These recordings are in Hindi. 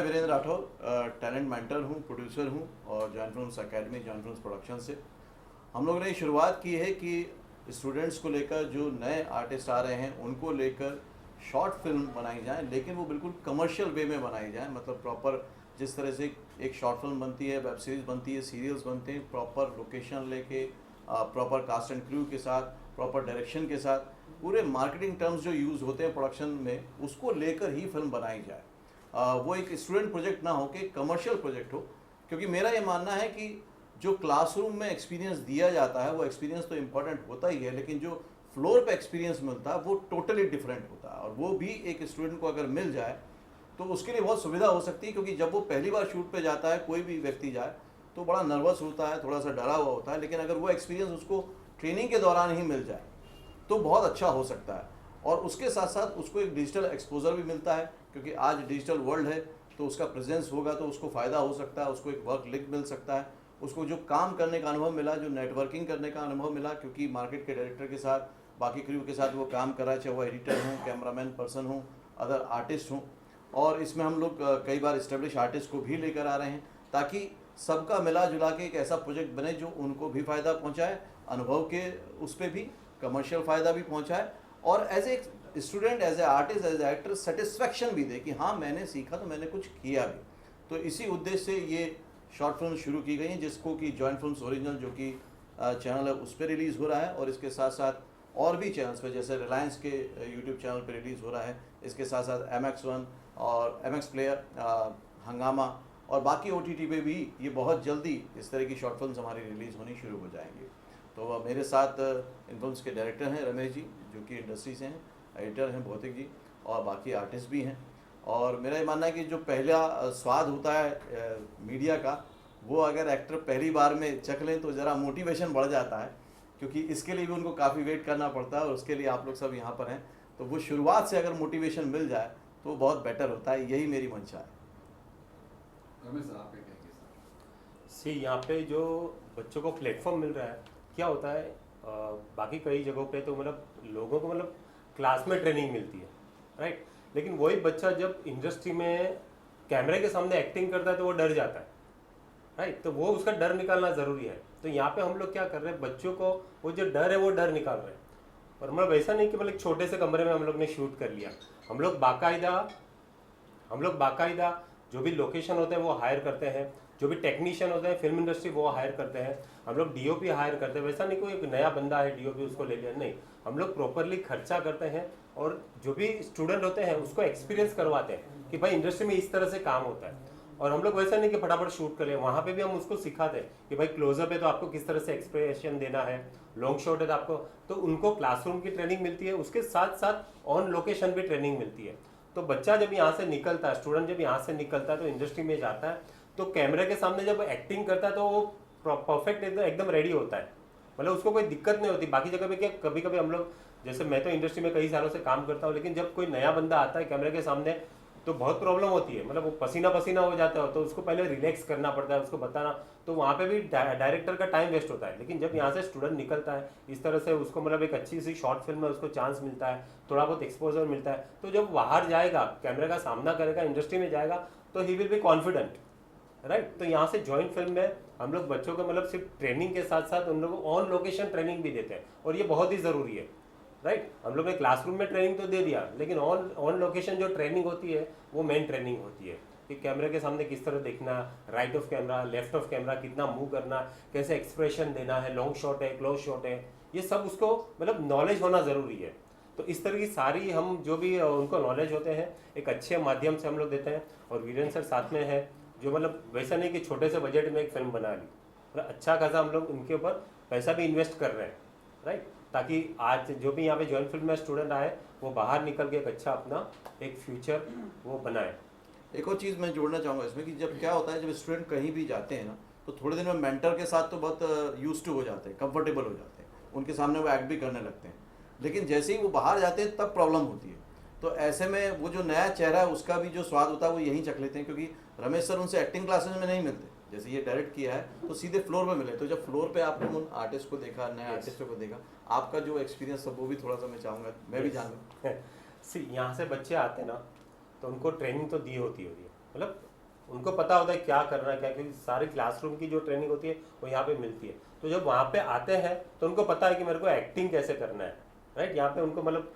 वीरेंद्र राठौर, टैलेंट मेंटर हूँ, प्रोड्यूसर हूँ और join films academy, join films production से हम लोगों ने शुरुआत की है कि स्टूडेंट्स को लेकर, जो नए आर्टिस्ट आ रहे हैं उनको लेकर शॉर्ट फिल्म बनाई जाए, लेकिन वो बिल्कुल कमर्शियल वे में बनाई जाए। मतलब प्रॉपर जिस तरह से एक शॉर्ट फिल्म बनती है, वेब सीरीज़ बनती है, सीरियल्स बनते हैं, प्रॉपर लोकेशन लेके, प्रॉपर कास्ट एंड क्रू के साथ, प्रॉपर डायरेक्शन के साथ, पूरे मार्केटिंग टर्म्स जो यूज़ होते हैं प्रोडक्शन में, उसको लेकर ही फिल्म बनाई जाए। वो एक स्टूडेंट प्रोजेक्ट ना हो कि कमर्शियल प्रोजेक्ट हो। क्योंकि मेरा ये मानना है कि जो क्लासरूम में एक्सपीरियंस दिया जाता है वो एक्सपीरियंस तो इम्पॉर्टेंट होता ही है, लेकिन जो फ्लोर पे एक्सपीरियंस मिलता है वो टोटली डिफरेंट होता है। और वो भी एक स्टूडेंट को अगर मिल जाए तो उसके लिए बहुत सुविधा हो सकती है। क्योंकि जब वो पहली बार शूट पे जाता है, कोई भी व्यक्ति जाए तो बड़ा नर्वस होता है, थोड़ा सा डरा हुआ होता है, लेकिन अगर वो एक्सपीरियंस उसको ट्रेनिंग के दौरान ही मिल जाए तो बहुत अच्छा हो सकता है। और उसके साथ साथ उसको एक डिजिटल एक्सपोजर भी मिलता है, क्योंकि आज डिजिटल वर्ल्ड है तो उसका प्रेजेंस होगा तो उसको फ़ायदा हो सकता है, उसको एक वर्क लिंक मिल सकता है, उसको जो काम करने का अनुभव मिला, जो नेटवर्किंग करने का अनुभव मिला, क्योंकि मार्केट के डायरेक्टर के साथ, बाकी क्रू के साथ वो काम कर रहा है, चाहे वो एडिटर हों, कैमरामैन पर्सन हों, अदर आर्टिस्ट हों। और इसमें हम लोग कई बार इस्टेब्लिश आर्टिस्ट को भी लेकर आ रहे हैं, ताकि सबका मिला जुला के एक ऐसा प्रोजेक्ट बने जो उनको भी फ़ायदा पहुँचाए, अनुभव के उस पर भी कमर्शियल फ़ायदा भी पहुँचाए, और as a student, as a artist, as a actor satisfaction भी दे कि हाँ मैंने सीखा तो मैंने कुछ किया भी। तो इसी उद्देश्य से ये शॉर्ट फिल्म शुरू की गई हैं, जिसको कि जॉइन फिल्म्स ओरिजिनल जो कि चैनल है उस पर रिलीज़ हो रहा है, और इसके साथ साथ और भी चैनल्स पे, जैसे रिलायंस के यूट्यूब चैनल पे रिलीज़ हो रहा है। इसके साथ साथ MX1 और MX प्लेयर, हंगामा और बाकी OTT पे भी ये बहुत जल्दी इस तरह की शॉर्ट फिल्म्स हमारी रिलीज़ होनी शुरू हो जाएंगी। तो मेरे साथ इन फिल्म्स के डायरेक्टर हैं रमेश जी, जो कि इंडस्ट्री से हैं, एडिटर हैं भौतिक जी, और बाकी आर्टिस्ट भी हैं। और मेरा ये मानना है कि जो पहला स्वाद होता है मीडिया का, वो अगर एक्टर पहली बार में चख लें तो ज़रा मोटिवेशन बढ़ जाता है, क्योंकि इसके लिए भी उनको काफ़ी वेट करना पड़ता है, और उसके लिए आप लोग सब यहाँ पर हैं। तो वो शुरुआत से अगर मोटिवेशन मिल जाए तो बहुत बेटर होता है, यही मेरी मंशा है। रमेश सर, आप क्या कहेंगे सर? सी यहाँ पे जो बच्चों को प्लेटफॉर्म मिल रहा है, क्या होता है बाकी कई जगहों पे तो मतलब लोगों को मतलब क्लास में ट्रेनिंग मिलती है, राइट, लेकिन वही बच्चा जब इंडस्ट्री में कैमरे के सामने एक्टिंग करता है तो वो डर जाता है, राइट, तो वो उसका डर निकालना ज़रूरी है। तो यहाँ पे हम लोग क्या कर रहे हैं, बच्चों को वो जो डर है वो डर निकाल रहे हैं। और मतलब ऐसा नहीं कि मतलब छोटे से कमरे में हम लोग ने शूट कर लिया, हम लोग बाकायदा जो भी लोकेशन होते हैं वो हायर करते हैं, जो भी टेक्नीशियन होते हैं फिल्म इंडस्ट्री वो हायर करते हैं, हम लोग DOP हायर करते हैं। वैसा नहीं कोई एक नया बंदा है DOP उसको ले लिया, नहीं, हम लोग प्रॉपरली खर्चा करते हैं और जो भी स्टूडेंट होते हैं उसको एक्सपीरियंस करवाते हैं कि भाई इंडस्ट्री में इस तरह से काम होता है। और हम लोग वैसा नहीं कि फटाफट शूट कर ले, वहाँ पे भी हम उसको सिखाते हैं कि भाई क्लोजअप है तो आपको किस तरह से एक्सप्रेशन देना है, लॉन्ग शॉट है तो आपको, तो उनको क्लासरूम की ट्रेनिंग मिलती है, उसके साथ साथ ऑन लोकेशन भी ट्रेनिंग मिलती है। तो बच्चा जब यहाँ से निकलता है, स्टूडेंट जब यहाँ से निकलता है तो इंडस्ट्री में जाता है, तो कैमरे के सामने जब एक्टिंग करता है तो वो परफेक्ट एकदम रेडी होता है, मतलब उसको कोई दिक्कत नहीं होती। बाकी जगह पे क्या कभी कभी हम लोग, जैसे मैं तो इंडस्ट्री में कई सालों से काम करता हूँ, लेकिन जब कोई नया बंदा आता है कैमरे के सामने तो बहुत प्रॉब्लम होती है, मतलब वो पसीना पसीना हो जाता है, तो उसको पहले रिलैक्स करना पड़ता है, उसको बताना, तो वहाँ पे भी डायरेक्टर का टाइम वेस्ट होता है। लेकिन जब यहाँ से स्टूडेंट निकलता है इस तरह से, उसको मतलब एक अच्छी सी शॉर्ट फिल्म में उसको चांस मिलता है, थोड़ा बहुत एक्सपोजर मिलता है, तो जब बाहर जाएगा कैमरे का सामना करेगा, इंडस्ट्री में जाएगा, तो he will be confident, right. तो यहाँ से जॉइंट फिल्म में हम लोग बच्चों को मतलब सिर्फ ट्रेनिंग के साथ साथ उन लोगों को ऑन लोकेशन ट्रेनिंग भी देते हैं, और ये बहुत ही ज़रूरी है, राइट। हम लोग ने क्लासरूम में ट्रेनिंग तो दे दिया, लेकिन ऑन लोकेशन जो ट्रेनिंग होती है वो मेन ट्रेनिंग होती है कि कैमरे के सामने किस तरह देखना, right of camera, left of camera, कितना मूव करना, कैसे एक्सप्रेशन देना है, लॉन्ग शॉट है, क्लोज शॉट है, ये सब उसको मतलब नॉलेज होना ज़रूरी है। तो इस तरह की सारी हम जो भी उनको नॉलेज होते हैं एक अच्छे माध्यम से हम लोग देते हैं। और वीरेंद्र सर साथ में है, जो मतलब वैसा नहीं कि छोटे से बजट में एक फिल्म बना ली, मतलब अच्छा खासा हम लोग उनके ऊपर पैसा भी इन्वेस्ट कर रहे हैं, राइट, ताकि आज जो भी यहाँ पे जॉइंट फिल्म में स्टूडेंट आए वो बाहर निकल के एक अच्छा अपना एक फ्यूचर वो बनाए। एक और चीज़ मैं जोड़ना चाहूँगा इसमें कि जब क्या होता है, जब स्टूडेंट कहीं भी जाते हैं ना, तो थोड़े दिन में मेंटर के साथ तो बहुत यूज टू हो जाते हैं, कंफर्टेबल हो जाते हैं, उनके सामने वो एक्ट भी करने लगते हैं। लेकिन जैसे ही वो बाहर जाते हैं तब प्रॉब्लम होती है। तो ऐसे में वो जो नया चेहरा है उसका भी जो स्वाद होता है वो यहीं चख लेते हैं, क्योंकि रमेश सर उनसे एक्टिंग क्लासेज में नहीं मिलते, जैसे ये डायरेक्ट किया है तो सीधे फ्लोर पे मिले। तो जब फ्लोर पे आपने उन आर्टिस्ट को देखा, नए आर्टिस्टों को देखा, आपका जो एक्सपीरियंस है वो भी थोड़ा सा मैं चाहूँगा मैं भी जानूँ। सी यहाँ से बच्चे आते हैं ना, तो उनको ट्रेनिंग तो दी होती है, मतलब उनको पता होता है क्या करना है क्या, क्योंकि सारी क्लासरूम की जो ट्रेनिंग होती है वो यहाँ पे मिलती है। तो जब वहाँ पे आते हैं तो उनको पता है कि मेरे को एक्टिंग कैसे करना है, राइट। यहाँ पे उनको मतलब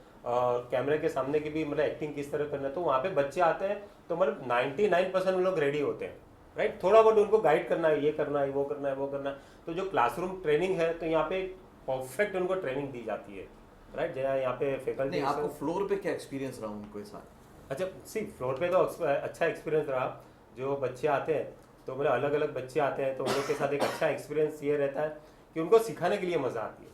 कैमरे के सामने की भी मतलब एक्टिंग किस तरह करना है, तो वहाँ पे बच्चे आते हैं तो मतलब 99% लोग रेडी होते हैं, राइट। थोड़ा बहुत उनको गाइड करना है, ये करना है, वो करना है, वो करना है। तो जो क्लासरूम ट्रेनिंग है तो यहाँ पे परफेक्ट उनको ट्रेनिंग दी जाती है, राइट। यहाँ पे फैकल्टी। नहीं, आपको फ्लोर पे क्या एक्सपीरियंस रहा उनको साथ? अच्छा, सी फ्लोर पे तो अच्छा एक्सपीरियंस रहा। जो बच्चे आते हैं तो मतलब अलग अलग बच्चे आते हैं तो उन लोग के साथ एक अच्छा एक्सपीरियंस ये रहता है कि उनको सिखाने के लिए मज़ा आती है।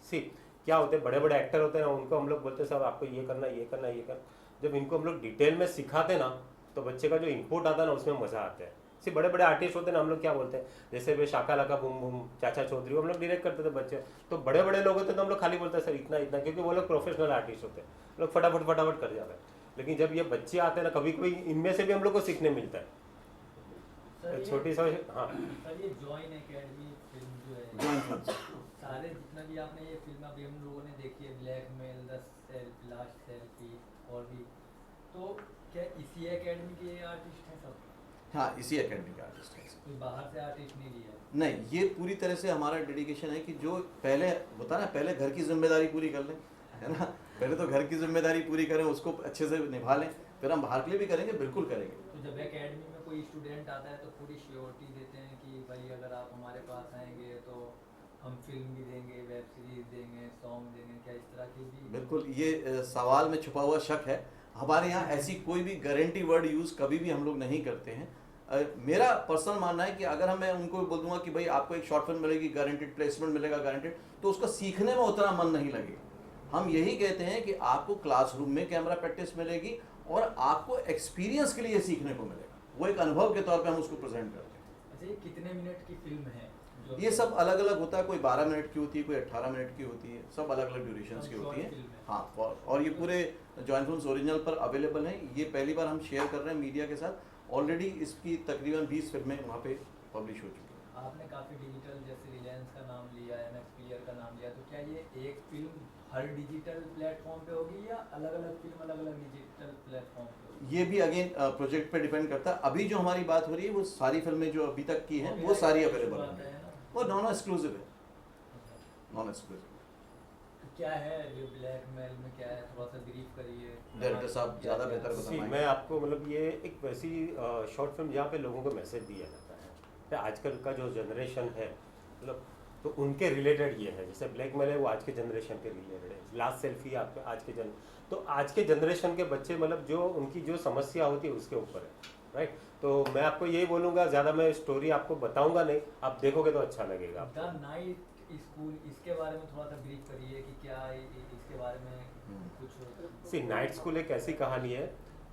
सी क्या होते हैं, बड़े बड़े एक्टर होते हैं, उनको हम लोग बोलते हैं साहब आपको ये करना, ये करना, ये करना। जब इनको हम लोग डिटेल में सिखाते ना तो बच्चे का जो इनपुट आता है ना उसमें मज़ा आता है। सी बड़े बड़े आर्टिस्ट होते हैं ना, हम लोग क्या बोलते हैं, जैसे वे शाका लाका बूम बूम, चाचा चौधरी, हम लोग डायरेक्ट करते थे बच्चे। तो बड़े बड़े लोग होते हैं तो हम लोग खाली बोलते हैं सर इतना इतना, क्योंकि वो लोग प्रोफेशनल आर्टिस्ट होते हैं, लोग फटाफट फटाफट कर जाते हैं। लेकिन जब ये बच्चे आते हैं ना, कभी कभी इनमें से भी हम लोग को सीखने मिलता है। छोटी सा, हाँ सर, ये जॉइन एकेडमी फिल्म जो है, जॉइन फिल्म सारे जितना भी आपने ये फिल्म अभी हम लोगों ने देखी है, blackmail, the self, last selfie और भी, तो क्या इसी एकेडमी के आर्टिस्ट हैं सब? हाँ, इसी एकेडमी के आर्टिस्ट हैं। कोई बाहर से आर्टिस्ट नहीं लिया? नहीं, ये पूरी तरह से हमारा डेडिकेशन है कि जो पहले होता ना, पहले घर की जिम्मेदारी पूरी कर लें, है ना। पहले तो घर की जिम्मेदारी पूरी करें, उसको अच्छे से निभा लें, फिर हम बाहर के लिए भी करेंगे, बिल्कुल करेंगे। तो जब एकेडमी में कोई स्टूडेंट आता है तो पूरी श्योरिटी देते हैं कि भाई अगर आप हमारे पास आएंगे तो हम फिल्म भी देंगे, वेब सीरीज देंगे, सॉन्ग देंगे, क्या इस तरह की भी? बिल्कुल, ये सवाल में छुपा हुआ शक है। हमारे यहाँ ऐसी कोई भी गारंटी वर्ड यूज़ कभी भी हम लोग नहीं करते हैं। मेरा पर्सनल मानना है कि अगर मैं उनको बोल दूंगा कि भाई आपको एक शॉर्ट फिल्म मिलेगी, गारंटेड प्लेसमेंट मिलेगा, गारंटेड, तो उसका सीखने में उतना मन नहीं लगेगा। हम यही कहते हैं कि आपको क्लासरूम में कैमरा प्रैक्टिस मिलेगी और आपको एक्सपीरियंस के लिए सीखने को मिलेगा, वो एक अनुभव के तौर पे हम उसको प्रेजेंट करते हैं। अच्छा, ये कितने मिनट की फिल्म है? ये सब अलग अलग होता है, कोई 12 मिनट की होती है, कोई 18 मिनट की होती है, सब अलग अलग ड्यूरेशंस की होती है। हाँ, और ये पूरे जॉइन फिल्म्स ओरिजिनल पर अवेलेबल हैं। ये पहली बार हम शेयर कर रहे हैं मीडिया के साथ। ऑलरेडी इसकी तकरीबन 20 फिल्में वहाँ पे पब्लिश हो चुकी हैं। आपने काफ़ी डिजिटल, जैसे रिलायंस का नाम लिया, MX प्लेयर का नाम लिया, तो क्या ये एक फिल्म हर डिजिटल प्लेटफॉर्म पे होगी या अलग अलग फिल्म अलग अलग डिजिटल प्लेटफॉर्म पे होगी? ये भी अगेन प्रोजेक्ट पे डिपेंड करता है। अभी जो हमारी बात हो रही है वो सारी फिल्में जो अभी तक की हैं वो सारी अवेलेबल हैं, वो नॉन एक्सक्लूसिव है, नॉन एक्सक्लूसिव। तो क्या है जो ब्लैकमेल में क्या है, थोड़ा सा ब्रीफ करिए। डायरेक्टर साहब ज़्यादा बेहतर बताएंगे। मैं आपको मतलब ये एक वैसी शॉर्ट फिल्म जहाँ पे लोगों को मैसेज दिया जाता है कि आजकल का जो जनरेशन है मतलब, तो उनके रिलेटेड ये है। जैसे ब्लैकमेल है वो आज के जनरेशन के रिलेटेड है, लास्ट सेल्फी आपके आज के तो आज के जनरेशन के बच्चे मतलब जो उनकी जो समस्या होती है उसके ऊपर है, राइट। तो मैं आपको यही बोलूँगा, ज़्यादा मैं स्टोरी आपको बताऊँगा नहीं, आप देखोगे तो अच्छा लगेगा। द नाइट स्कूल, इसके बारे में थोड़ा सा ब्रीफ करिए कि क्या इसके बारे में कुछ। सी नाइट स्कूल एक ऐसी कहानी है,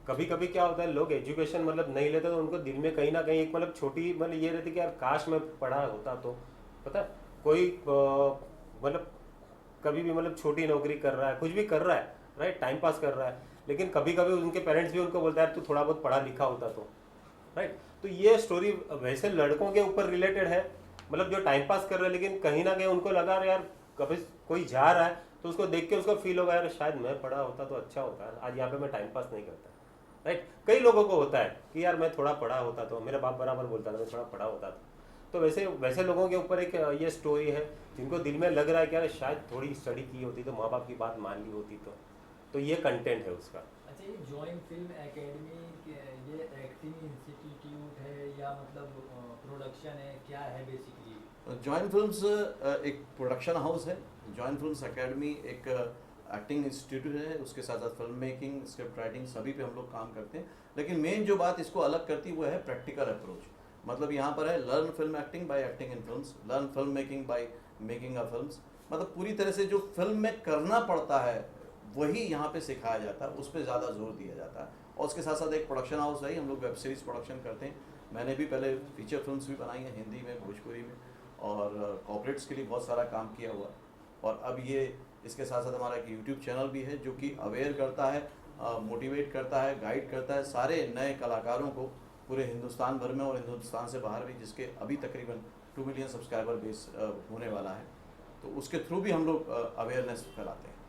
कभी कभी क्या होता है लोग एजुकेशन मतलब नहीं लेते तो उनको दिल में कहीं ना कहीं एक मतलब छोटी मतलब ये रहती कि यार काश मैं पढ़ा होता। तो पता है, कोई मतलब कभी भी मतलब छोटी नौकरी कर रहा है, कुछ भी कर रहा है, राइट, टाइम पास कर रहा है, लेकिन कभी कभी उनके पेरेंट्स भी उनको बोलते हैं यार तू थोड़ा बहुत पढ़ा लिखा होता तो, राइट। तो ये स्टोरी वैसे लड़कों के ऊपर रिलेटेड है, मतलब जो टाइम पास कर रहे हैं लेकिन कहीं ना कहीं उनको लगा यार कभी कोई जा रहा है तो उसको देख के उसको फील होगा यार शायद मैं पढ़ा होता तो अच्छा होता है, आज यहाँ पे मैं टाइम पास नहीं करता, राइट। कई लोगों को होता है कि यार मैं थोड़ा पढ़ा होता तो, मेरा बाप बराबर बोलता था मैं थोड़ा पढ़ा होता था। तो वैसे लोगों के ऊपर एक ये स्टोरी है जिनको दिल में लग रहा है कि यार शायद थोड़ी स्टडी की होती तो, माँ बाप की बात मान ली होती तो ये कंटेंट है उसका। अच्छा, ये जॉइन फिल्म एकेडमी ये एक्टिंग इंस्टीट्यूट है या मतलब प्रोडक्शन है, क्या है बेसिकली? जॉइन फिल्म्स एक प्रोडक्शन हाउस है। जॉइन फिल्म्स एकेडमी एक एक्टिंग इंस्टीट्यूट है, उसके साथ साथ फिल्म मेकिंग, स्क्रिप्ट राइटिंग सभी पे हम लोग काम करते हैं। लेकिन मेन जो बात इसको अलग करती है वो है प्रैक्टिकल अप्रोच। मतलब यहाँ पर है learn film acting by acting in films, learn film making by making a films. मतलब पूरी तरह से जो फिल्म में करना पड़ता है वही यहाँ पे सिखाया जाता है, उस पर ज़्यादा जोर दिया जाता है। और उसके साथ साथ एक प्रोडक्शन हाउस है, हम लोग वेब सीरीज़ प्रोडक्शन करते हैं। मैंने भी पहले फीचर फिल्म्स भी बनाई हैं हिंदी में, भोजपुरी में, और कॉर्पोरेट्स के लिए बहुत सारा काम किया हुआ। और अब ये इसके साथ साथ हमारा एक यूट्यूब चैनल भी है जो कि अवेयर करता है, मोटिवेट करता है, गाइड करता है सारे नए कलाकारों को पूरे हिंदुस्तान भर में और हिंदुस्तान से बाहर भी, जिसके अभी तकरीबन 2 मिलियन सब्सक्राइबर बेस होने वाला है। तो उसके थ्रू भी हम लोग अवेयरनेस फैलाते हैं।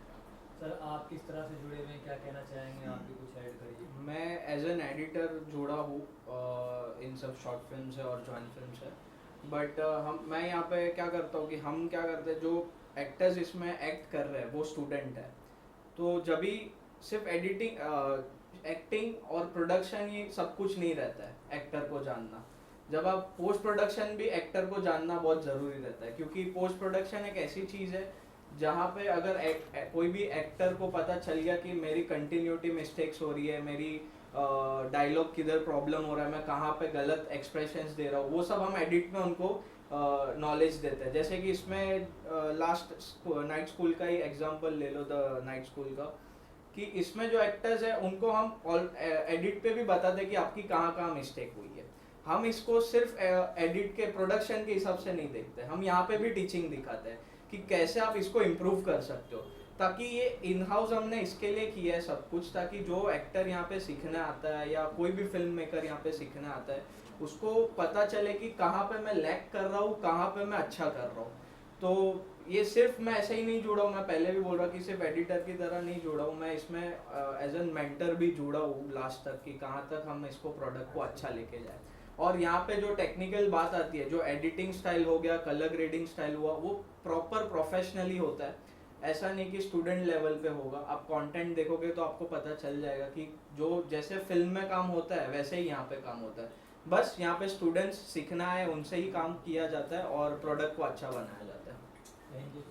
सर आप किस तरह से जुड़े हुए हैं, क्या कहना चाहेंगे, आप भी कुछ ऐड करिए। मैं एज एन एडिटर जुड़ा हूँ इन सब शॉर्ट फिल्म से और जॉइंट फिल्म से, बट मैं यहाँ पे क्या करता हूँ कि हम क्या करते हैं, जो एक्टर्स इसमें एक्ट कर रहे हैं वो स्टूडेंट है, तो जब भी सिर्फ एक्टिंग और प्रोडक्शन ही सब कुछ नहीं रहता है एक्टर को जानना। जब आप पोस्ट प्रोडक्शन भी एक्टर को जानना बहुत ज़रूरी रहता है, क्योंकि पोस्ट प्रोडक्शन एक ऐसी चीज़ है जहाँ पे अगर कोई भी एक्टर को पता चल गया कि मेरी कंटिन्यूटी मिस्टेक्स हो रही है, मेरी डायलॉग किधर प्रॉब्लम हो रहा है, मैं कहाँ पे गलत एक्सप्रेशंस दे रहा हूँ, वो सब हम एडिट में उनको नॉलेज देते हैं। जैसे कि इसमें लास्ट नाइट स्कूल का ही एग्जांपल ले लो, द नाइट स्कूल का, कि इसमें जो एक्टर्स हैं उनको हम एडिट पे भी बताते हैं कि आपकी कहाँ कहाँ मिस्टेक हुई है। हम इसको सिर्फ एडिट के प्रोडक्शन के हिसाब से नहीं देखते, हम यहाँ पे भी टीचिंग दिखाते हैं कि कैसे आप इसको इम्प्रूव कर सकते हो, ताकि ये इन हाउस हमने इसके लिए किया है सब कुछ, ताकि जो एक्टर यहाँ पे सीखने आता है या कोई भी फिल्म मेकर यहाँ पे सीखने आता है उसको पता चले कि कहाँ पे मैं लैग कर रहा हूँ, कहाँ पे मैं अच्छा कर रहा हूँ। तो ये सिर्फ मैं ऐसे ही नहीं जुड़ा हूँ, मैं पहले भी बोल रहा कि सिर्फ एडिटर की तरह नहीं जुड़ा हूँ, मैं इसमें एज एन मेंटर भी जुड़ा हूँ लास्ट तक, कि कहाँ तक हम इसको प्रोडक्ट को अच्छा लेके जाए। और यहाँ पे जो टेक्निकल बात आती है, जो एडिटिंग स्टाइल हो गया, कलर ग्रेडिंग स्टाइल हुआ, वो प्रॉपर प्रोफेशनली होता है, ऐसा नहीं कि स्टूडेंट लेवल पे होगा। आप कंटेंट देखोगे तो आपको पता चल जाएगा कि जो जैसे फिल्म में काम होता है वैसे ही यहाँ पे काम होता है, बस यहाँ पे स्टूडेंट्स सीखना है, उनसे ही काम किया जाता है और प्रोडक्ट को अच्छा बनाया जाता है। Thank you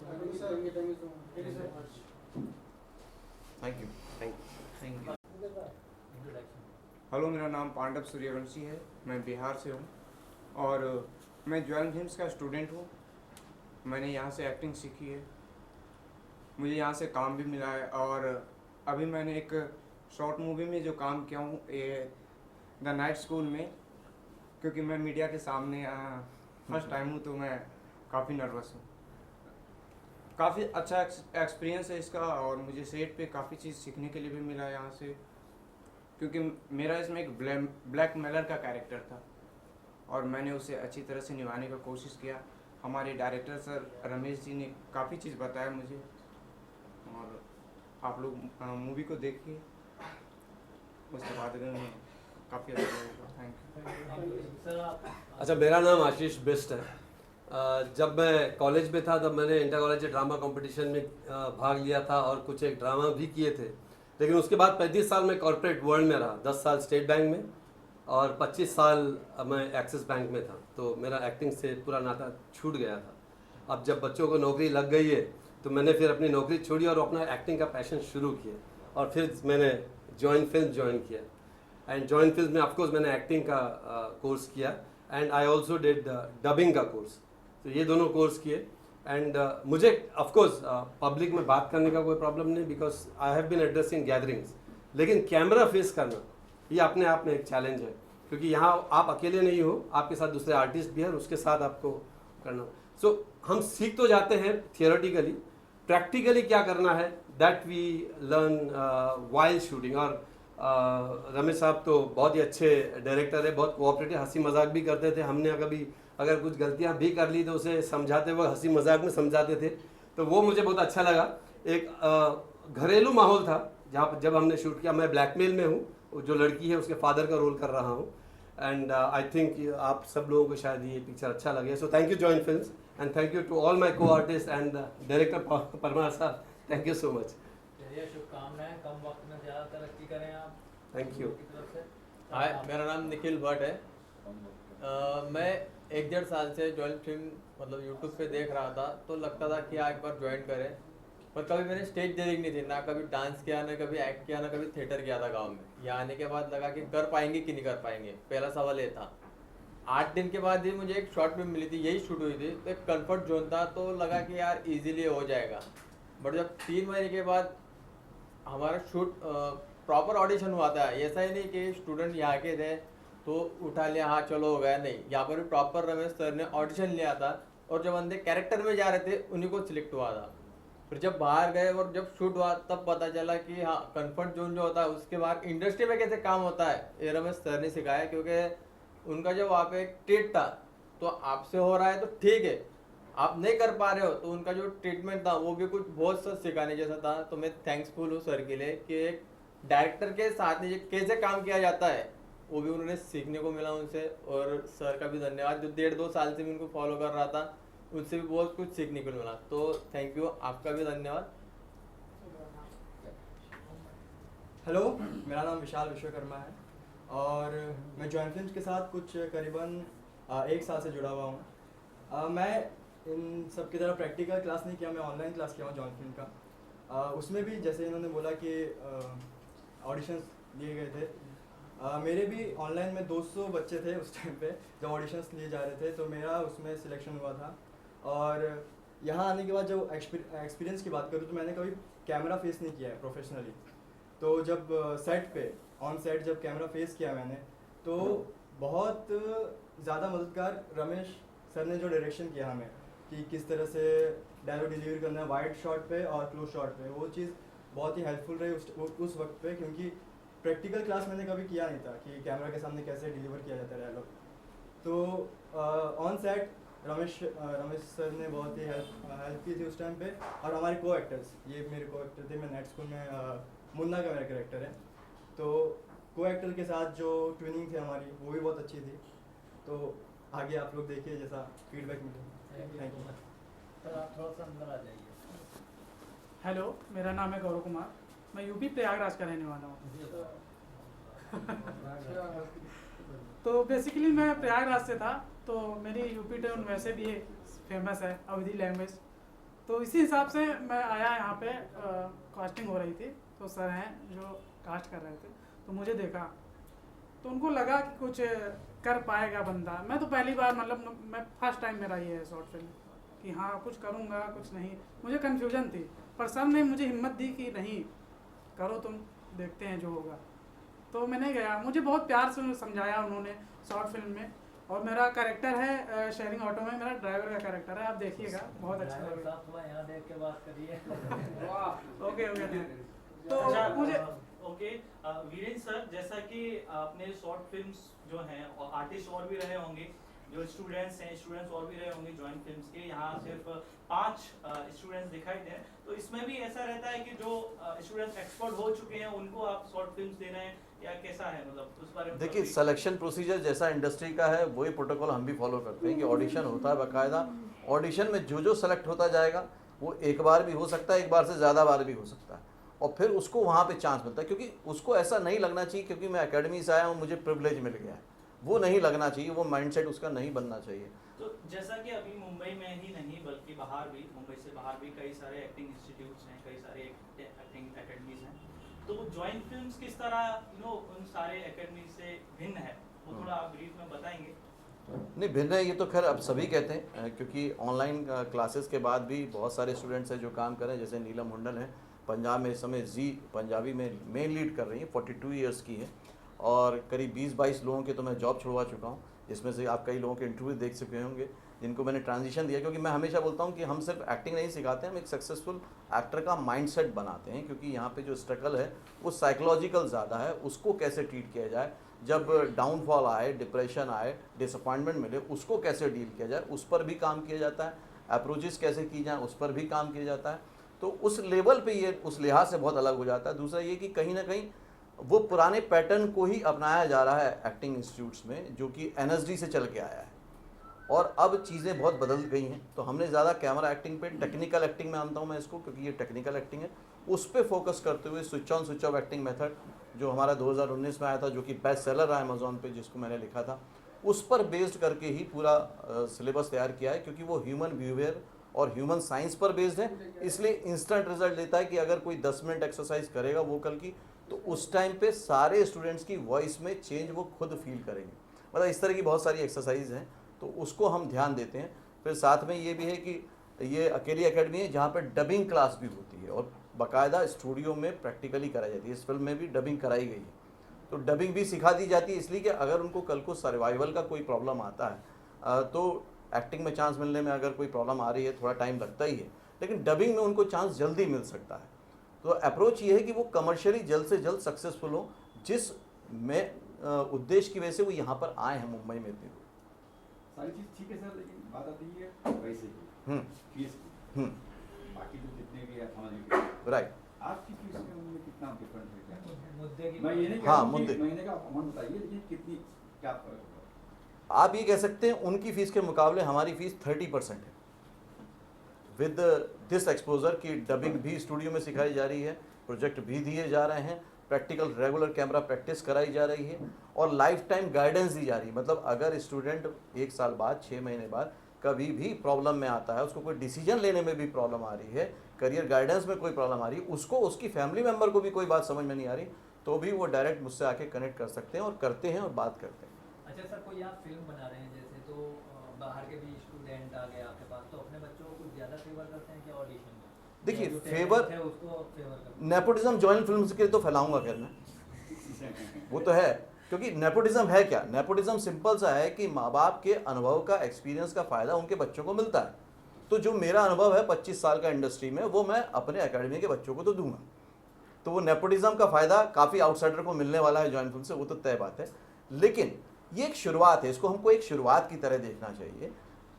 thank you. Introduction. Hello, मेरा नाम पांडव सूर्यवंशी है, मैं बिहार से हूँ और मैं ज्वाइन फिल्म्स का स्टूडेंट हूँ। मैंने यहाँ से एक्टिंग सीखी है, मुझे यहाँ से काम भी मिला है और अभी मैंने एक शॉर्ट मूवी में जो काम किया हूँ ये द नाइट स्कूल में, क्योंकि मैं मीडिया के सामने फर्स्ट टाइम हूँ तो मैं काफ़ी नर्वस हूँ। काफ़ी अच्छा एक्सपीरियंस है इसका और मुझे सेट पे काफ़ी चीज़ सीखने के लिए भी मिला है यहाँ से, क्योंकि मेरा इसमें एक ब्लैक मेलर का कैरेक्टर था और मैंने उसे अच्छी तरह से निभाने का कोशिश किया। हमारे डायरेक्टर सर रमेश जी ने काफ़ी चीज़ बताया मुझे और आप लोग मूवी को देखिए, उसके बाद काफ़ी अच्छा लगेगा। Thank you. सर आप अच्छा, मेरा नाम आशीष बिस्ट है। जब मैं कॉलेज में था तब मैंने इंटर कॉलेज ड्रामा कंपटीशन में भाग लिया था और कुछ एक ड्रामा भी किए थे, लेकिन उसके बाद 35 साल मैं कॉर्पोरेट वर्ल्ड में रहा। 10 साल स्टेट बैंक में और 25 साल मैं एक्सिस बैंक में था, तो मेरा एक्टिंग से पूरा नाता छूट गया था। अब जब बच्चों को नौकरी लग गई है तो मैंने फिर अपनी नौकरी छोड़ी और अपना एक्टिंग का पैशन शुरू किया और फिर मैंने जॉइन फिल्म ज्वाइन किया। एंड जॉइन फिल्म में ऑफकोर्स मैंने एक्टिंग का कोर्स किया and I also did dubbing का कोर्स, तो ये दोनों कोर्स किए। एंड मुझे ऑफकोर्स पब्लिक में बात करने का कोई प्रॉब्लम नहीं, because I have been addressing gatherings, लेकिन कैमरा फेस करना ये अपने आप में एक चैलेंज है, क्योंकि यहाँ आप अकेले नहीं हो, आपके साथ दूसरे आर्टिस्ट भी हैं और उसके साथ आपको करना। सो हम सीख तो जाते हैं थियोरेटिकली, प्रैक्टिकली क्या करना है that we learn while shooting. और रमेश साहब तो बहुत ही अच्छे डायरेक्टर है, बहुत कोऑपरेटिव, हंसी मजाक भी करते थे। हमने कभी अगर कुछ गलतियां भी कर ली तो उसे समझाते वक्त हंसी मजाक में समझाते थे, तो वो मुझे बहुत अच्छा लगा। एक घरेलू माहौल था जहाँ पर जब हमने शूट किया। मैं ब्लैकमेल में हूँ, जो लड़की है उसके फादर का रोल कर रहा हूँ एंड आई थिंक आप सब लोगों को शायद ये पिक्चर अच्छा लगे। So thank you join films and thank you to all my co artist and director Parmar साहब, थैंक यू सो मच। चलिए, शुभकामनाएं, कम वक्त में ज़्यादा तरक्की करें आप। Thank you. की तरफ से। हाय, मेरा नाम निखिल भट्ट है। मैं 1-1.5 साल से जॉइन फिल्म मतलब यूट्यूब पे देख रहा था, तो लगता था कि एक बार ज्वाइन करें, पर कभी मैंने स्टेज देखी नहीं थी, ना कभी डांस किया, ना कभी एक्ट किया, ना कभी थिएटर किया था गांव में। यहाँ आने के बाद लगा कि कर पाएंगे कि नहीं कर पाएंगे, पहला सवाल ये था। 8 दिन के बाद ही मुझे एक शॉर्ट फिल्म मिली थी, यही शूट हुई थी, तो एक कंफर्ट जोन था, तो लगा कि यार इजीली हो जाएगा। बट जब 3 महीने के बाद हमारा शूट प्रॉपर ऑडिशन हुआ था, ऐसा ही नहीं कि स्टूडेंट यहाँ के थे तो उठा लिया, हाँ चलो हो गया, नहीं, यहाँ पर भी प्रॉपर रमेश सर ने ऑडिशन लिया था और जो बंदे कैरेक्टर में जा रहे थे उन्हीं को सिलेक्ट हुआ था। फिर जब बाहर गए और जब शूट हुआ तब पता चला कि हाँ, कंफर्ट जोन जो होता है उसके बाहर इंडस्ट्री में कैसे काम होता है ये रमेश सर ने सिखाया। क्योंकि उनका जो वहाँ पे एक ट्रीट था, तो आपसे हो रहा है तो ठीक है, आप नहीं कर पा रहे हो तो उनका जो ट्रीटमेंट था वो भी कुछ बहुत सा सिखाने जैसा था। तो मैं थैंक्सफुल हूँ सर के लिए कि एक डायरेक्टर के साथ में कैसे काम किया जाता है वो भी उन्होंने सीखने को मिला उनसे। और सर का भी धन्यवाद, जो 1.5-2 साल से भी उनको फॉलो कर रहा था, उनसे भी बहुत कुछ सीखने को मिला। तो थैंक यू, आपका भी धन्यवाद। हेलो, मेरा नाम विशाल विश्वकर्मा है और मैं जॉइंट फिल्म्स के साथ कुछ करीबन 1 साल से जुड़ा हुआ हूँ। मैं इन सब की तरह प्रैक्टिकल क्लास नहीं किया, मैं ऑनलाइन क्लास किया हूँ जॉइंट फिल्म का। उसमें भी जैसे इन्होंने बोला कि ऑडिशंस लिए गए थे, मेरे भी ऑनलाइन में 200 बच्चे थे उस टाइम पे जब ऑडिशंस लिए जा रहे थे, तो मेरा उसमें सिलेक्शन हुआ था। और यहाँ आने के बाद जब एक्सपीरियंस की बात करूँ तो मैंने कभी कैमरा फेस नहीं किया है प्रोफेशनली। तो जब सेट पे ऑन सेट जब कैमरा फेस किया मैंने, तो बहुत ज़्यादा मददगार रमेश सर ने जो डायरेक्शन किया हमें कि किस तरह से डायलॉग डिलीवर करना है वाइड शॉट पे और क्लोज शॉट पे, वो चीज़ बहुत ही हेल्पफुल रही उस वक्त पे, क्योंकि प्रैक्टिकल क्लास मैंने कभी किया नहीं था कि कैमरा के सामने कैसे डिलीवर किया जाता है डायलॉग। तो ऑन सेट रमेश सर ने बहुत ही हेल्प की थी उस टाइम पे। और हमारे को एक्टर्स, ये मेरे को एक्टर थे, मैं नेट स्कूल में मुन्ना का मेरा कैरेक्टर है, तो को एक्टर के साथ जो ट्विनिंग थी हमारी वो भी बहुत अच्छी थी। तो आगे आप लोग देखिए जैसा फीडबैक मिले। थैंक यू सर, आप थोड़ा सा अंदर आ जाइए। हेलो, मेरा नाम है गौरव कुमार, मैं यूपी प्रयागराज का रहने वाला हूँ। तो बेसिकली मैं प्रयागराज से था, तो मेरी यूपी टर्न वैसे भी फेमस है, अवधी लैंग्वेज। तो इसी हिसाब से मैं आया यहाँ पे, कास्टिंग हो रही थी, तो सर हैं जो कास्ट कर रहे थे, तो मुझे देखा तो उनको लगा कि कुछ कर पाएगा बंदा। मैं तो पहली बार, मतलब मैं फर्स्ट टाइम मेरा ये है शॉर्ट फिल्म कि हाँ कुछ करूँगा कुछ नहीं, मुझे कन्फ्यूजन थी, पर सर ने मुझे हिम्मत दी कि नहीं करो तुम, देखते हैं जो होगा। तो मैंने गया, मुझे बहुत प्यार से समझाया उन्होंने शॉर्ट फिल्म में। और मेरा कैरेक्टर है शेयरिंग ऑटो में, मेरा ड्राइवर का कैरेक्टर है, आप देखिएगा बहुत अच्छा लगेगा। थोड़ा यहाँ देख के बात करिए। Okay okay. तो अच्छा, मुझे ओके वीरेंद्र सर, जैसा कि आपने शॉर्ट फिल्म्स जो हैं और आर्टिस्ट और भी रहे होंगे, जो स्टूडेंट्स हैं स्टूडेंट्स और भी रहे होंगे जॉइंट फिल्म्स के, यहाँ सिर्फ 5 स्टूडेंट्स दिखाई दे। तो इसमें भी ऐसा रहता है कि जो स्टूडेंट्स एक्सपर्ट हो चुके हैं उनको आप शॉर्ट फिल्म्स दे रहे हैं या कैसा है, मतलब उस बारे में? देखिए, सिलेक्शन प्रोसीजर जैसा इंडस्ट्री का है वही प्रोटोकॉल हम भी फॉलो करते हैं कि ऑडिशन होता है बाकायदा। ऑडिशन में जो सेलेक्ट होता जाएगा वो एक बार भी हो सकता है, एक बार से ज़्यादा बार भी हो सकता है, और फिर उसको वहाँ पे चांस मिलता है। क्योंकि उसको ऐसा नहीं लगना चाहिए क्योंकि मैं एकेडमी से आया हूँ मुझे प्रिविलेज मिल गया है, वो नहीं लगना चाहिए, वो माइंडसेट उसका नहीं बनना चाहिए। तो जैसा कि अभी मुंबई में ही नहीं बल्कि बाहर भी, मुंबई से बाहर भी कई सारे एक्टिंग इंस्टीट्यूट्स हैं, कई सारे एक्टिंग एकेडमीज हैं, तो जॉइंट फिल्म्स किस तरह उन सारे एकेडमी से भिन्न है, वो थोड़ा आप ब्रीफ में बताएंगे? नहीं, भिन्न है ये तो खैर अब सभी कहते हैं, क्योंकि ऑनलाइन क्लासेस के बाद भी बहुत सारे स्टूडेंट्स हैं जो काम कर रहे हैं। जैसे नीलम हुंडल है, पंजाब में इस समय जी पंजाबी में मेन लीड कर रही है, 42 ईयर्स की है, और करीब 20-22 लोगों के तो मैं जॉब छुड़वा चुका हूँ, जिसमें से आप कई लोगों के इंटरव्यू देख चुके होंगे जिनको मैंने ट्रांजिशन दिया। क्योंकि मैं हमेशा बोलता हूँ कि हम सिर्फ एक्टिंग नहीं सिखाते, हम एक सक्सेसफुल एक्टर का माइंडसेट बनाते हैं, क्योंकि यहाँ पे जो स्ट्रगल है वो साइकोलॉजिकल ज़्यादा है, उसको कैसे ट्रीट किया जाए, जब डाउनफॉल आए, डिप्रेशन आए, डिसअपॉइंटमेंट मिले, उसको कैसे डील किया जाए, उस पर भी काम किया जाता है, अप्रोचेस कैसे की जाए उस पर भी काम किया जाता है। तो उस लेवल पे ये उस लिहाज से बहुत अलग हो जाता है। दूसरा ये कि कहीं ना कहीं वो पुराने पैटर्न को ही अपनाया जा रहा है एक्टिंग इंस्टीट्यूट्स में, जो कि NSD से चल के आया है, और अब चीज़ें बहुत बदल गई हैं। तो हमने ज़्यादा कैमरा एक्टिंग पे, टेक्निकल एक्टिंग में मानता हूँ मैं इसको, क्योंकि ये टेक्निकल एक्टिंग है, उस पर फोकस करते हुए switch on switch off acting method जो हमारा 2019 में आया था, जो कि बेस्ट सेलर रहा अमेज़ॉन पे, जिसको मैंने लिखा था, उस पर बेस्ड करके ही पूरा सिलेबस तैयार किया है। क्योंकि वो ह्यूमन बिहेवियर और ह्यूमन साइंस पर बेस्ड है, इसलिए इंस्टेंट रिजल्ट देता है कि अगर कोई 10 मिनट एक्सरसाइज करेगा वोकल की, तो उस टाइम पे सारे स्टूडेंट्स की वॉइस में चेंज वो खुद फील करेंगे। मतलब इस तरह की बहुत सारी एक्सरसाइज हैं, तो उसको हम ध्यान देते हैं। फिर साथ में ये भी है कि ये अकेली एकेडमी है जहाँ पे डबिंग क्लास भी होती है और बाकायदा स्टूडियो में प्रैक्टिकली कराई जाती है। इस फिल्म में भी डबिंग कराई गई है, तो डबिंग भी सिखा दी जाती है, इसलिए कि अगर उनको कल को सर्वाइवल का कोई प्रॉब्लम आता है तो एक्टिंग में चांस मिलने में अगर कोई प्रॉब्लम आ रही है थोड़ा टाइम लगता ही है, लेकिन डबिंग में उनको चांस जल्दी मिल सकता है। तो अप्रोच ये है कि वो कमर्शियली जल्द से जल्द सक्सेसफुल हो, जिस में उद्देश्य की वजह से वो यहाँ पर आए हैं मुंबई में। सारी चीज़ ठीक है सर, लेकिन बात आती है वैसे ही फीस हम्म, बाकी तो जितने भी है समझ राइट। आपकी फीस में उनमें कितना डिफरेंस है क्या? मुद्दे की मैं ये नहीं कह हाँ, रहा हूँ कि मुद्दे। महीने का अमाउंट बताइए, लेकिन कितनी क्या फर्क होगा? आप ये कह सकते हैं उनकी फीस के मुकाबले हमारी फीस 30% है विद दिस एक्सपोजर की डबिंग भी स्टूडियो में सिखाई जा रही है, प्रोजेक्ट भी दिए जा रहे हैं, प्रैक्टिकल रेगुलर कैमरा प्रैक्टिस कराई जा रही है और लाइफ टाइम गाइडेंस दी जा रही है। मतलब अगर स्टूडेंट 1 साल बाद 6 महीने बाद कभी भी प्रॉब्लम में आता है, उसको कोई डिसीजन लेने में भी प्रॉब्लम आ रही है, करियर गाइडेंस में कोई प्रॉब्लम आ रही है, उसको उसकी फैमिली मेम्बर को भी कोई बात समझ में नहीं आ रही, तो भी वो डायरेक्ट मुझसे आके कनेक्ट कर सकते हैं और करते हैं और बात करते हैं। अच्छा सर, कोई आप फिल्म बना रहे हैं जैसे, तो बाहर के भी स्टूडेंट आ गए आपके पास, तो अपने बच्चों को कुछ ज़्यादा फेवर करते हैं क्या ऑडिशन में? देखिए, या जो फेवर- talent है उसको फेवर करते हैं? नेपोटिज्म जॉइंट फिल्म के लिए तो फैलाऊंगा खैर मैं, वो तो है, क्योंकि नेपोटिज्म है क्या? नेपोटिज्म सिंपल सा है कि माँ बाप के अनुभव का, एक्सपीरियंस का फ़ायदा उनके बच्चों को मिलता है। तो जो मेरा अनुभव है 25 साल का इंडस्ट्री में, वो मैं अपने एकेडमी के बच्चों को तो दूंगा। तो वो नेपोटिज्म का फ़ायदा काफ़ी आउटसाइडर को मिलने वाला है जॉइंट फिल्म से, वो तो तय बात है। लेकिन ये एक शुरुआत है, इसको हमको एक शुरुआत की तरह देखना चाहिए।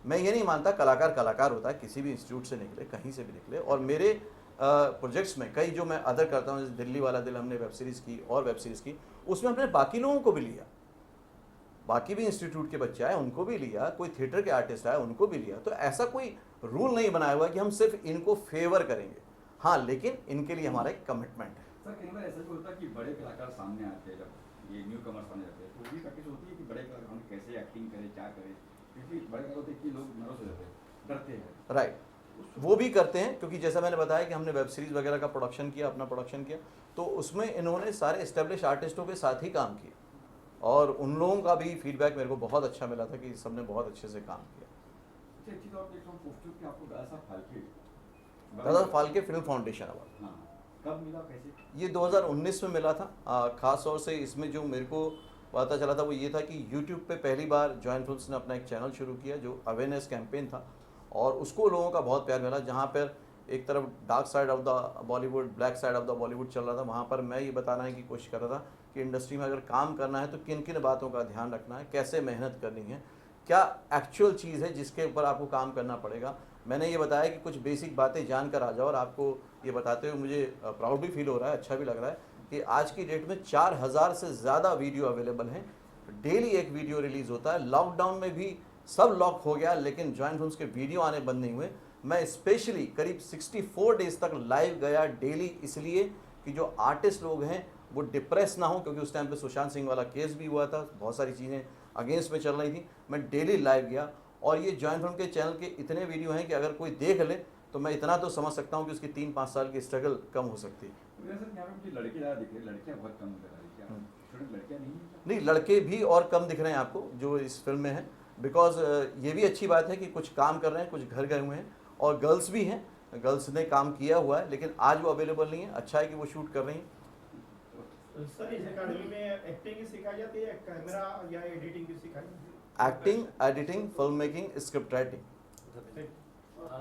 मैं ये नहीं मानता कलाकार कलाकार होता है, किसी भी इंस्टीट्यूट से निकले, कहीं से भी निकले। और मेरे प्रोजेक्ट्स में कई जो मैं अदर करता हूँ, जैसे दिल्ली वाला दिल हमने वेब सीरीज़ की और वेब सीरीज़ की, उसमें हमने बाकी लोगों को भी लिया, बाकी भी इंस्टीट्यूट के बच्चे आए उनको भी लिया, कोई थिएटर के आर्टिस्ट आए उनको भी लिया। तो ऐसा कोई रूल नहीं बनाया हुआ कि हम सिर्फ इनको फेवर करेंगे, हाँ, लेकिन इनके लिए हमारा एक कमिटमेंट है। सर कई बार ऐसा भी होता है कि बड़े कलाकार सामने आते हैं, जब ये न्यू कमर सामने आते हैं, तो भी प्रैक्टिस होती है कि बड़े कलाकार कैसे एक्टिंग करें, क्या करें, क्योंकि बड़े कलाकार होते हैं कि लोग नर्वस हो जाते हैं, डरते हैं। राइट, वो भी करते हैं, क्योंकि जैसा मैंने बताया कि हमने वेब सीरीज़ वगैरह का प्रोडक्शन किया, अपना प्रोडक्शन किया, तो उसमें इन्होंने सारे एस्टेब्लिश आर्टिस्टों के साथ ही काम किया और उन लोगों का भी फीडबैक मेरे को बहुत अच्छा मिला था कि सबने बहुत अच्छे से काम किया। अच्छा, एक चीज़ और देख रहा हूँ पोस्टर कि आपको दादा फाल्के फिल्म फाउंडेशन अवार्ड, हाँ, कब मिला, कैसे? ये 2019 में मिला था। ख़ास तौर से इसमें जो मेरे को पता चला था वो ये था कि यूट्यूब पे पहली बार जॉइंट फिल्म्स ने अपना एक चैनल शुरू किया जो अवेयरनेस कैंपेन था, और उसको लोगों का बहुत प्यार मिला। जहाँ पर एक तरफ dark side of the Bollywood, black side of the Bollywood चल रहा था, वहाँ पर मैं ये बताने की कोशिश कर रहा था कि इंडस्ट्री में अगर काम करना है तो किन किन बातों का ध्यान रखना है, कैसे मेहनत करनी है, क्या एक्चुअल चीज़ है जिसके ऊपर आपको काम करना पड़ेगा। मैंने ये बताया कि कुछ बेसिक बातें जानकर आ जाओ, और आपको ये बताते हुए मुझे प्राउड भी फील हो रहा है, अच्छा भी लग रहा है कि आज की डेट में 4000 से ज़्यादा वीडियो अवेलेबल हैं, डेली एक वीडियो रिलीज़ होता है। लॉकडाउन में भी सब लॉक हो गया, लेकिन जॉइंट फिल्म्स के वीडियो आने बंद नहीं हुए। मैं स्पेशली करीब 64 डेज तक लाइव गया डेली, इसलिए कि जो आर्टिस्ट लोग हैं वो डिप्रेस ना हो, क्योंकि उस टाइम पे सुशांत सिंह वाला केस भी हुआ था, बहुत सारी चीज़ें अगेंस्ट में चल रही थी। मैं डेली लाइव गया, और ये जॉइंट फिल्म के चैनल के इतने वीडियो हैं कि अगर कोई देख ले तो मैं इतना तो समझ सकता हूँ कि उसकी 3-5 साल की स्ट्रगल कम हो सकती है। तो सर यहाँ पे मुझे लड़के ज़्यादा दिख रहे हैं, लड़कियाँ बहुत कम दिख रही हैं, क्या स्टूडेंट लड़कियाँ नहीं हैं? नहीं, लड़के भी और कम दिख रहे हैं आपको जो इस फिल्म में हैं, बिकॉज ये भी अच्छी बात है कि कुछ काम कर रहे हैं, कुछ घर गए हुए हैं, और गर्ल्स भी हैं, गर्ल्स ने काम किया हुआ है, लेकिन आज वो अवेलेबल नहीं है। अच्छा है कि वो शूट कर रही हैं। सर इस अकेडमी में एक्टिंग ही सिखाई जाती है, कैमरा या एडिटिंग भी सिखाई जाती है? Acting, editing, film making, script writing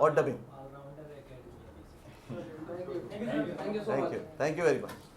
और डबिंग। ऑलराउंडर एकेडमी है। Thank you very much.